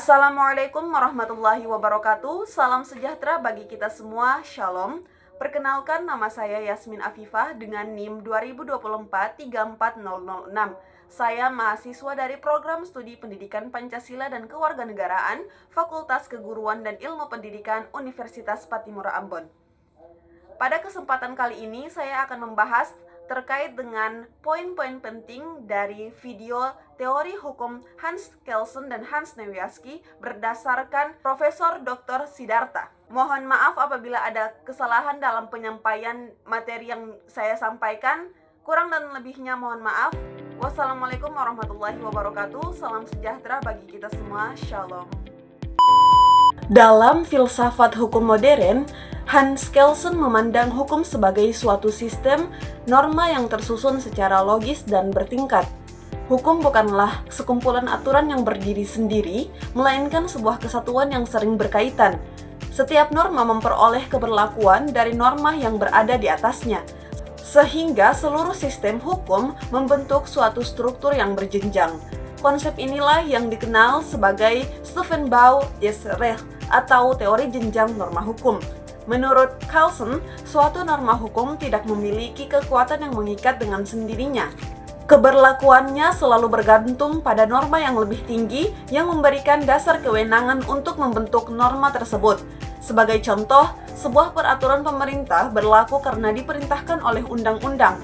Assalamualaikum warahmatullahi wabarakatuh. Salam sejahtera bagi kita semua. Shalom. Perkenalkan, nama saya Yasmin Afifah dengan NIM 2024-34006. Saya mahasiswa dari Program Studi Pendidikan Pancasila dan Kewarganegaraan, Fakultas Keguruan dan Ilmu Pendidikan Universitas Pattimura Ambon. Pada kesempatan kali ini saya akan membahas terkait dengan poin-poin penting dari video teori hukum Hans Kelsen dan Hans Nawiaski berdasarkan Profesor Dr. Siddhartha. Mohon maaf apabila ada kesalahan dalam penyampaian materi yang saya sampaikan. Kurang dan lebihnya mohon maaf. Wassalamualaikum warahmatullahi wabarakatuh. Salam sejahtera bagi kita semua. Shalom. Dalam filsafat hukum modern, Hans Kelsen memandang hukum sebagai suatu sistem norma yang tersusun secara logis dan bertingkat. Hukum bukanlah sekumpulan aturan yang berdiri sendiri, melainkan sebuah kesatuan yang sering berkaitan. Setiap norma memperoleh keberlakuan dari norma yang berada di atasnya, sehingga seluruh sistem hukum membentuk suatu struktur yang berjenjang. Konsep inilah yang dikenal sebagai Stufenbau des Rechts atau teori jenjang norma hukum. Menurut Kelsen, suatu norma hukum tidak memiliki kekuatan yang mengikat dengan sendirinya. Keberlakuannya selalu bergantung pada norma yang lebih tinggi yang memberikan dasar kewenangan untuk membentuk norma tersebut. Sebagai contoh, sebuah peraturan pemerintah berlaku karena diperintahkan oleh undang-undang.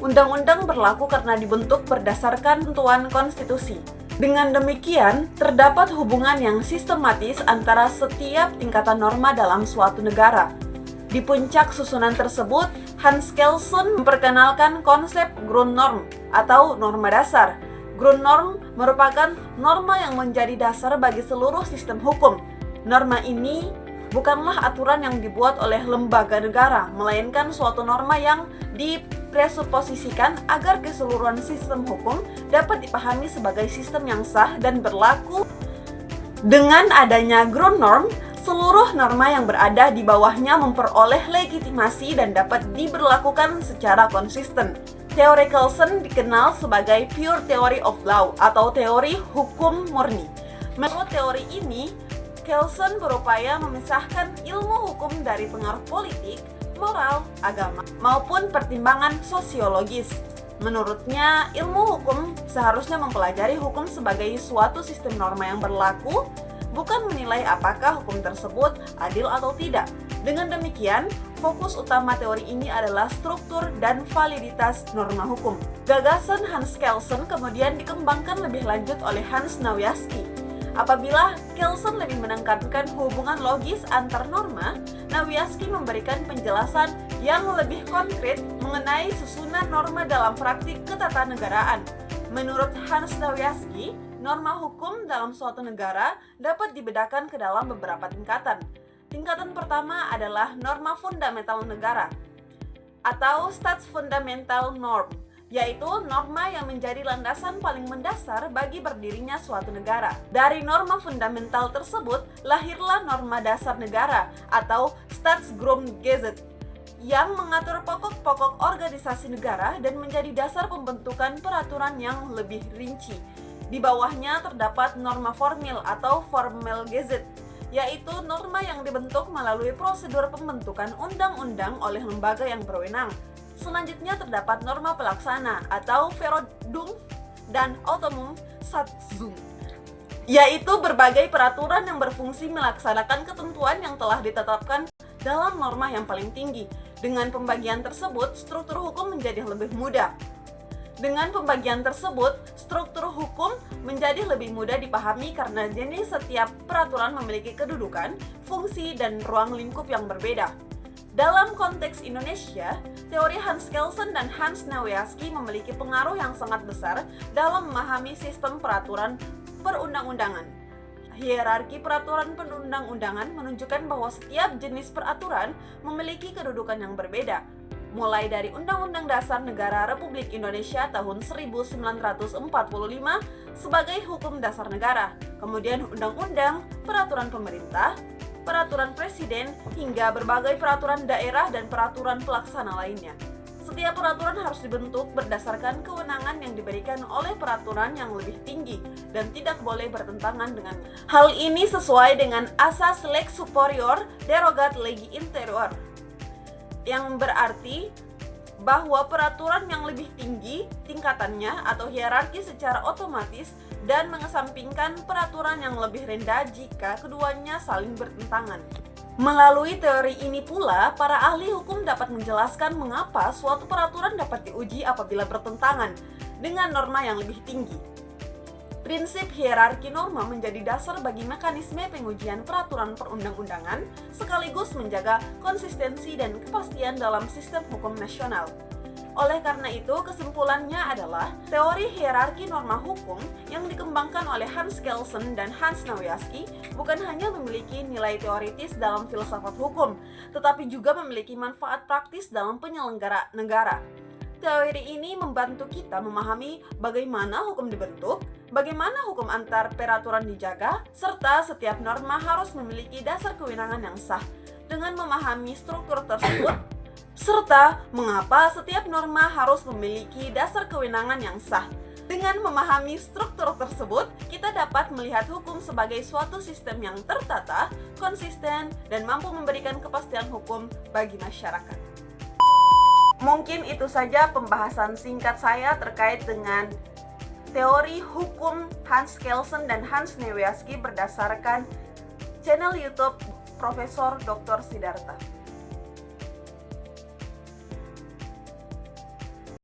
Undang-undang berlaku karena dibentuk berdasarkan ketentuan konstitusi. Dengan demikian, terdapat hubungan yang sistematis antara setiap tingkatan norma dalam suatu negara. Di puncak susunan tersebut, Hans Kelsen memperkenalkan konsep Grundnorm atau norma dasar. Grundnorm merupakan norma yang menjadi dasar bagi seluruh sistem hukum. Norma ini bukanlah aturan yang dibuat oleh lembaga negara, melainkan suatu norma yang dipresuposisikan agar keseluruhan sistem hukum dapat dipahami sebagai sistem yang sah dan berlaku. Dengan adanya Grundnorm, seluruh norma yang berada di bawahnya memperoleh legitimasi dan dapat diberlakukan secara konsisten. Teori Kelsen dikenal sebagai pure theory of law atau teori hukum murni. Menurut teori ini, Kelsen berupaya memisahkan ilmu hukum dari pengaruh politik, moral, agama, maupun pertimbangan sosiologis. Menurutnya, ilmu hukum seharusnya mempelajari hukum sebagai suatu sistem norma yang berlaku, bukan menilai apakah hukum tersebut adil atau tidak. Dengan demikian, fokus utama teori ini adalah struktur dan validitas norma hukum. Gagasan Hans Kelsen kemudian dikembangkan lebih lanjut oleh Hans Nawiaski. Apabila Kelsen lebih menekankan hubungan logis antar norma, Nawiaski memberikan penjelasan yang lebih konkret mengenai susunan norma dalam praktik ketatanegaraan. Menurut Hans Nawiaski, norma hukum dalam suatu negara dapat dibedakan ke dalam beberapa tingkatan. Tingkatan pertama adalah norma fundamental negara atau Staatsfundamental Norm, yaitu norma yang menjadi landasan paling mendasar bagi berdirinya suatu negara. Dari norma fundamental tersebut, lahirlah norma dasar negara atau Staatsgrundgesetz yang mengatur pokok-pokok organisasi negara dan menjadi dasar pembentukan peraturan yang lebih rinci. Di bawahnya terdapat norma formil atau Formelgesetz, yaitu norma yang dibentuk melalui prosedur pembentukan undang-undang oleh lembaga yang berwenang. Selanjutnya terdapat norma pelaksana atau Verordnung dan Autonome-Satzung, yaitu berbagai peraturan yang berfungsi melaksanakan ketentuan yang telah ditetapkan dalam norma yang paling tinggi. Dengan pembagian tersebut, struktur hukum menjadi lebih mudah. Dengan pembagian tersebut, struktur hukum menjadi lebih mudah dipahami karena jenis setiap peraturan memiliki kedudukan, fungsi, dan ruang lingkup yang berbeda. Dalam konteks Indonesia, teori Hans Kelsen dan Hans Nawiaski memiliki pengaruh yang sangat besar dalam memahami sistem peraturan perundang-undangan. Hierarki peraturan perundang-undangan menunjukkan bahwa setiap jenis peraturan memiliki kedudukan yang berbeda, mulai dari Undang-Undang Dasar Negara Republik Indonesia tahun 1945 sebagai hukum dasar negara, kemudian undang-undang, peraturan pemerintah, peraturan presiden, hingga berbagai peraturan daerah dan peraturan pelaksana lainnya. Setiap peraturan harus dibentuk berdasarkan kewenangan yang diberikan oleh peraturan yang lebih tinggi dan tidak boleh bertentangan dengannya. Hal ini sesuai dengan asas lex superior derogat legi interior, yang berarti bahwa peraturan yang lebih tinggi tingkatannya atau hierarki secara otomatis dan mengesampingkan peraturan yang lebih rendah jika keduanya saling bertentangan. Melalui teori ini pula, para ahli hukum dapat menjelaskan mengapa suatu peraturan dapat diuji apabila bertentangan dengan norma yang lebih tinggi. Prinsip hierarki norma menjadi dasar bagi mekanisme pengujian peraturan perundang-undangan, sekaligus menjaga konsistensi dan kepastian dalam sistem hukum nasional. Oleh karena itu, kesimpulannya adalah teori hierarki norma hukum yang dikembangkan oleh Hans Kelsen dan Hans Nawiaski bukan hanya memiliki nilai teoritis dalam filsafat hukum, tetapi juga memiliki manfaat praktis dalam penyelenggara negara. Teori ini membantu kita memahami bagaimana hukum dibentuk, bagaimana hukum antar peraturan dijaga, serta setiap norma harus memiliki dasar kewenangan yang sah. Dengan memahami struktur tersebut, serta mengapa setiap norma harus memiliki dasar kewenangan yang sah. Dengan memahami struktur tersebut, kita dapat melihat hukum sebagai suatu sistem yang tertata, konsisten, dan mampu memberikan kepastian hukum bagi masyarakat. Mungkin itu saja pembahasan singkat saya terkait dengan teori hukum Hans Kelsen dan Hans Nawiaski berdasarkan channel YouTube Profesor Dr. Siddhartha.